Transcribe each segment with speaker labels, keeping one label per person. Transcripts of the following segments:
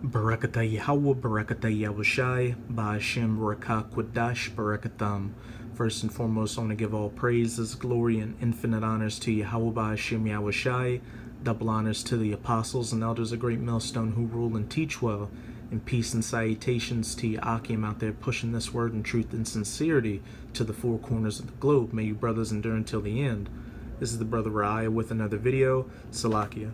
Speaker 1: Barakatah Yahweh, Barakatah Yahushai, Ba'ashem Barakah Quadash, Barakatham. First and foremost, I want to give all praises, glory, and infinite honors to Yahweh Ba'ashem Yahushai. Double honors to the apostles and elders of Great Millstone who rule and teach well. And peace and salutations to you Akim out there pushing this word in truth and sincerity to the four corners of the globe. May you brothers endure until the end. This is the brother Raya with another video. Salakia.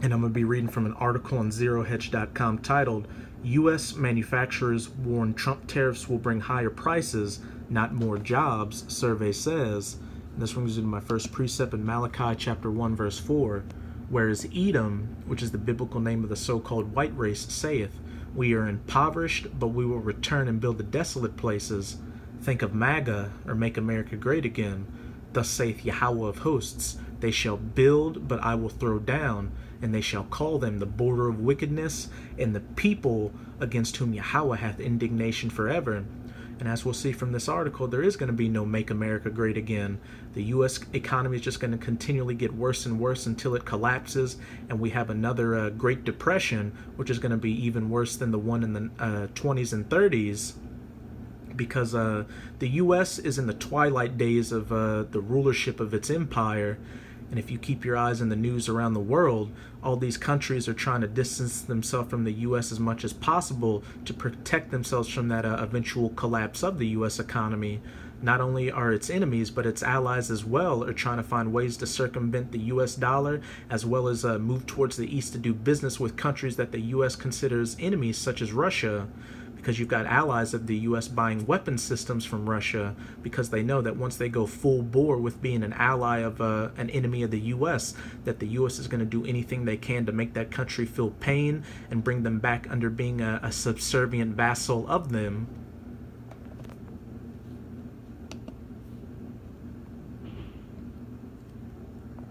Speaker 1: And I'm going to be reading from an article on ZeroHedge.com titled, U.S. Manufacturers Warn Trump Tariffs Will Bring Higher Prices, Not More Jobs, Survey Says. And this brings me to my first precept in Malachi chapter 1, verse 4. Whereas Edom, which is the biblical name of the so-called white race, saith, We are impoverished, but we will return and build the desolate places. Think of MAGA, or Make America Great Again. Thus saith Yahweh of hosts, They shall build, but I will throw down, and they shall call them the border of wickedness, and the people against whom Yahweh hath indignation forever. And as we'll see from this article, there is going to be no Make America Great Again. The U.S. economy is just going to continually get worse and worse until it collapses, and we have another Great Depression, which is going to be even worse than the one in the 20s and 30s. Because the U.S. is in the twilight days of the rulership of its empire. And if you keep your eyes on the news around the world, all these countries are trying to distance themselves from the U.S. as much as possible to protect themselves from that eventual collapse of the U.S. economy. Not only are its enemies, but its allies as well are trying to find ways to circumvent the U.S. dollar, as well as move towards the east to do business with countries that the U.S. considers enemies, such as Russia. Because you've got allies of the U.S. buying weapon systems from Russia, because they know that once they go full bore with being an ally of an enemy of the U.S., that the U.S. is going to do anything they can to make that country feel pain and bring them back under being a subservient vassal of them.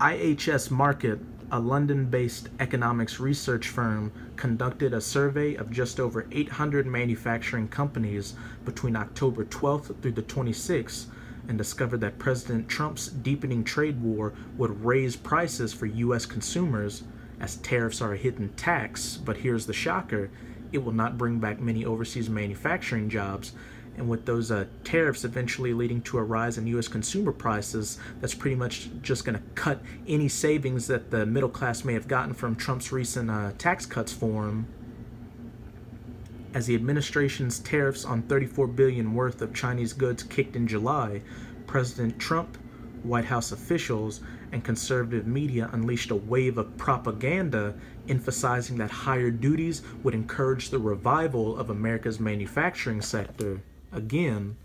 Speaker 1: IHS Markit, a London-based economics research firm, conducted a survey of just over 800 manufacturing companies between October 12th through the 26th and discovered that President Trump's deepening trade war would raise prices for U.S. consumers, as tariffs are a hidden tax. But here's the shocker: it will not bring back many overseas manufacturing jobs. And with those tariffs eventually leading to a rise in U.S. consumer prices, that's pretty much just going to cut any savings that the middle class may have gotten from Trump's recent tax cuts for him. As the administration's tariffs on $34 billion worth of Chinese goods kicked in July, President Trump, White House officials, and conservative media unleashed a wave of propaganda emphasizing that higher duties would encourage the revival of America's manufacturing sector. Again,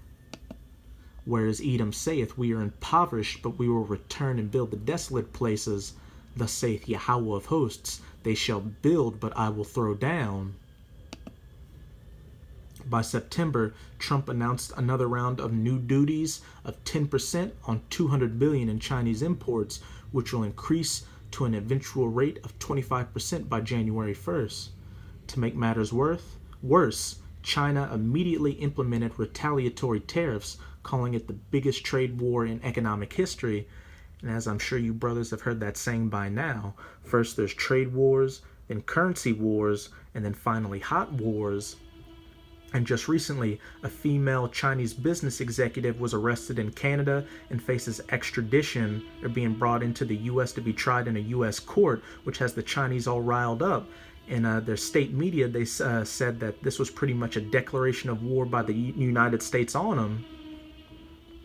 Speaker 1: whereas Edom saith, We are impoverished, but we will return and build the desolate places. Thus saith Yahweh of hosts, They shall build, but I will throw down. By September, Trump announced another round of new duties of 10% on $200 billion in Chinese imports, which will increase to an eventual rate of 25% by January 1st. To make matters worse, China immediately implemented retaliatory tariffs, calling it the biggest trade war in economic history. And as I'm sure you brothers have heard that saying by now, first there's trade wars, then currency wars, and then finally hot wars. And just recently, a female Chinese business executive was arrested in Canada and faces extradition, or being brought into the U.S. to be tried in a U.S. court, which has the Chinese all riled up. In their state media, they said that this was pretty much a declaration of war by the United States on them.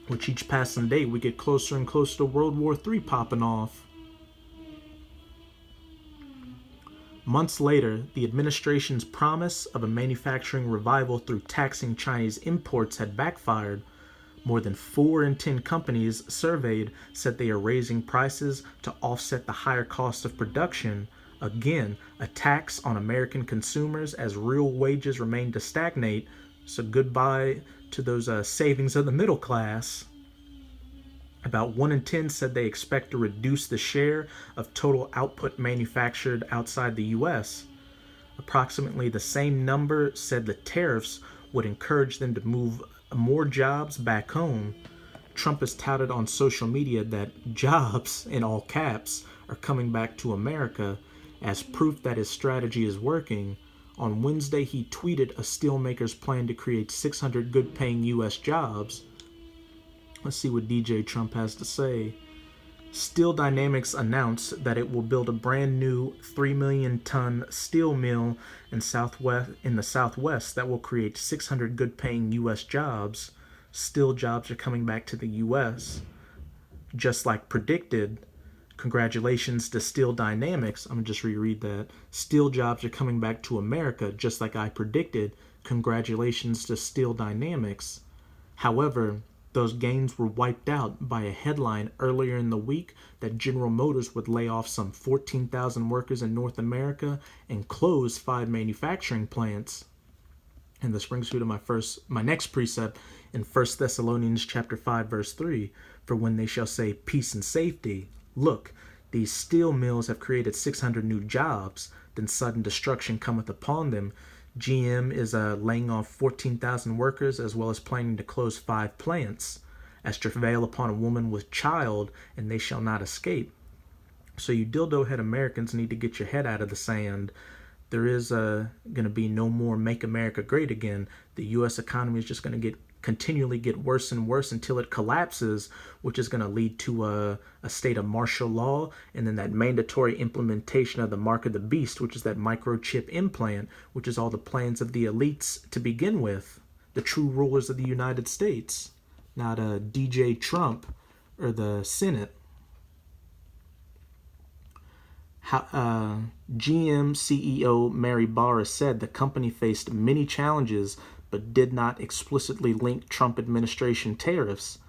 Speaker 1: Which each passing day, we get closer and closer to World War III popping off. Months later, the administration's promise of a manufacturing revival through taxing Chinese imports had backfired. More than 4 in 10 companies surveyed said they are raising prices to offset the higher cost of production. Again, a tax on American consumers as real wages remain to stagnate, so goodbye to those savings of the middle class. About 1 in 10 said they expect to reduce the share of total output manufactured outside the U.S. Approximately the same number said the tariffs would encourage them to move more jobs back home. Trump has touted on social media that jobs, in all caps, are coming back to America, As proof that his strategy is working, on Wednesday he tweeted a steelmaker's plan to create 600 good-paying U.S. jobs. Let's see what DJ Trump has to say. Steel Dynamics announced that it will build a brand new 3 million ton steel mill in the Southwest that will create 600 good-paying U.S. jobs. Steel jobs are coming back to the U.S. Just like predicted. Congratulations to Steel Dynamics. I'm going to just reread that. Steel jobs are coming back to America, just like I predicted. Congratulations to Steel Dynamics. However, those gains were wiped out by a headline earlier in the week that General Motors would lay off some 14,000 workers in North America and close 5 manufacturing plants. And this brings me to my next precept in 1 Thessalonians chapter 5, verse 3. For when they shall say peace and safety, look, these steel mills have created 600 new jobs, then sudden destruction cometh upon them. GM is laying off 14,000 workers as well as planning to close 5 plants. As travail upon a woman with child, and they shall not escape. So you dildo head Americans need to get your head out of the sand. There is going to be no more Make America Great Again. The U.S. economy is just going to continually get worse and worse until it collapses, which is going to lead to a state of martial law, and then that mandatory implementation of the mark of the beast, which is that microchip implant, which is all the plans of the elites to begin with, the true rulers of the United States, not DJ Trump or the Senate. GM CEO Mary Barra said the company faced many challenges but did not explicitly link Trump administration tariffs.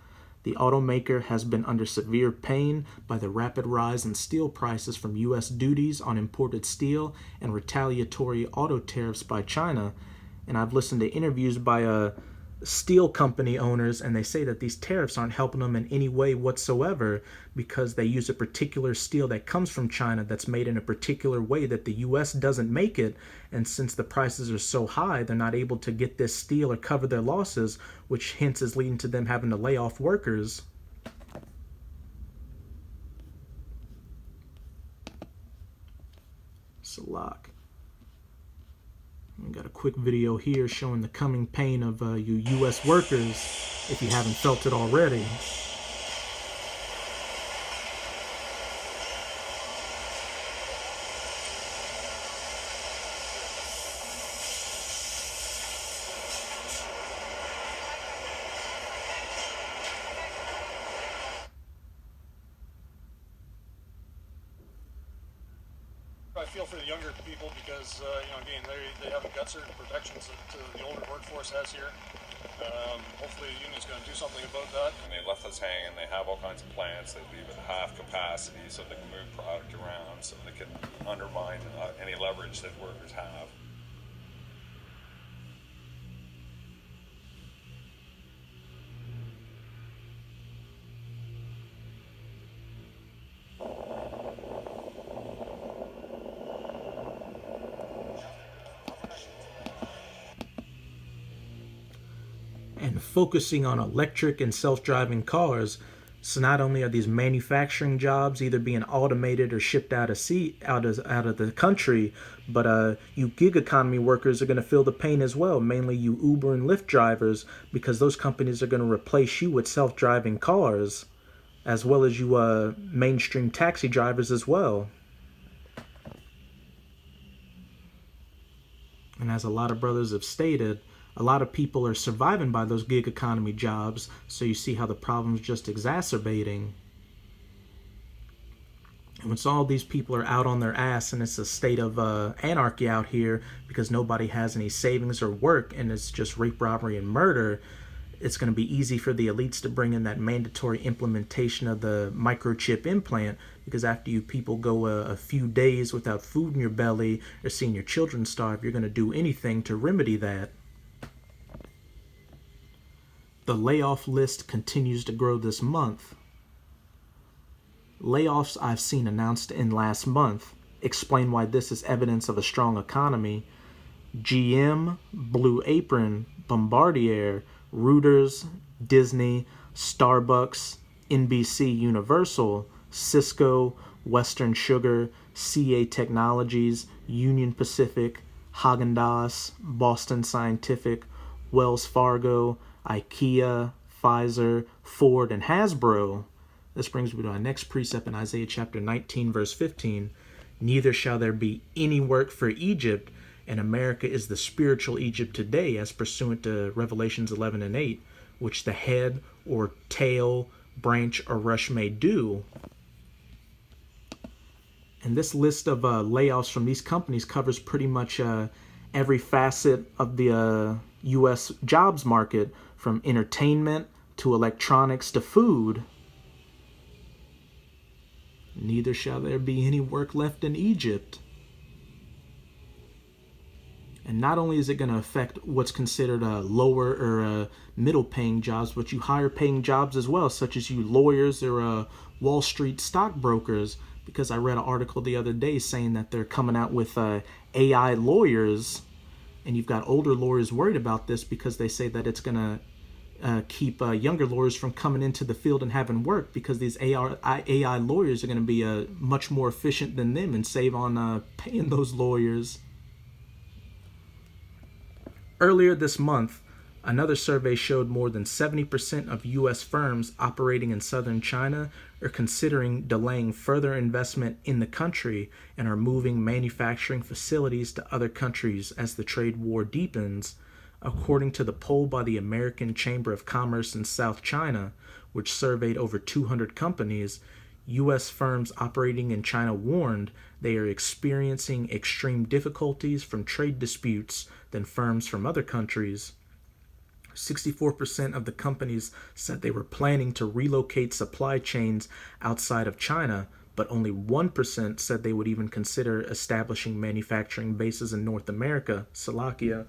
Speaker 1: The automaker has been under severe pain by the rapid rise in steel prices from U.S. duties on imported steel and retaliatory auto tariffs by China. And I've listened to interviews by steel company owners, and they say that these tariffs aren't helping them in any way whatsoever because they use a particular steel that comes from China that's made in a particular way that the U.S. doesn't make it. And since the prices are so high, they're not able to get this steel or cover their losses, which hence is leading to them having to lay off workers. Salak. We got a quick video here showing the coming pain of you U.S. workers, if you haven't felt it already.
Speaker 2: I feel for the younger people because, again, they have the guts or protections that the older workforce has here. Hopefully the union's going to do something about that.
Speaker 3: And they left us hanging. They have all kinds of plants. They leave at half capacity so they can move product around, so they can undermine any leverage that workers have.
Speaker 1: And focusing on electric and self-driving cars. So not only are these manufacturing jobs either being automated or shipped out of the country, but you gig economy workers are going to feel the pain as well, mainly you Uber and Lyft drivers, because those companies are going to replace you with self-driving cars, as well as you mainstream taxi drivers as well. And as a lot of brothers have stated, a lot of people are surviving by those gig economy jobs, so you see how the problem's just exacerbating. And once all these people are out on their ass and it's a state of anarchy out here because nobody has any savings or work and it's just rape, robbery, and murder, it's going to be easy for the elites to bring in that mandatory implementation of the microchip implant, because after you people go a few days without food in your belly or seeing your children starve, you're going to do anything to remedy that. The layoff list continues to grow this month. Layoffs I've seen announced in last month explain why this is evidence of a strong economy. GM, Blue Apron, Bombardier, Reuters, Disney, Starbucks, NBC Universal, Cisco, Western Sugar, CA Technologies, Union Pacific, Haagen-Dazs, Boston Scientific, Wells Fargo, IKEA, Pfizer, Ford, and Hasbro. This brings me to our next precept in Isaiah chapter 19, verse 15. Neither shall there be any work for Egypt, and America is the spiritual Egypt today, as pursuant to Revelations 11 and 8, which the head or tail, branch, or rush may do. And this list of layoffs from these companies covers pretty much every facet of the U.S. jobs market, from entertainment to electronics to food. Neither shall there be any work left in Egypt. And not only is it going to affect what's considered lower or middle paying jobs, but you higher paying jobs as well, such as you lawyers or Wall Street stockbrokers, because I read an article the other day saying that they're coming out with AI lawyers, and you've got older lawyers worried about this because they say that it's going to keep younger lawyers from coming into the field and having work, because these AI lawyers are going to be much more efficient than them and save on paying those lawyers. Earlier this month, another survey showed more than 70% of U.S. firms operating in southern China are considering delaying further investment in the country and are moving manufacturing facilities to other countries as the trade war deepens, according to the poll by the American Chamber of Commerce in South China, which surveyed over 200 companies. U.S. firms operating in China warned they are experiencing extreme difficulties from trade disputes than firms from other countries. 64% of the companies said they were planning to relocate supply chains outside of China, but only 1% said they would even consider establishing manufacturing bases in North America, Slovakia.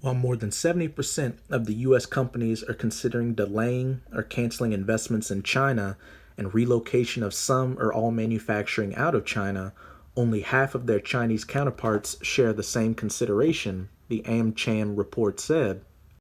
Speaker 1: While more than 70% of the U.S. companies are considering delaying or canceling investments in China and relocation of some or all manufacturing out of China, only half of their Chinese counterparts share the same consideration, the AmCham report said.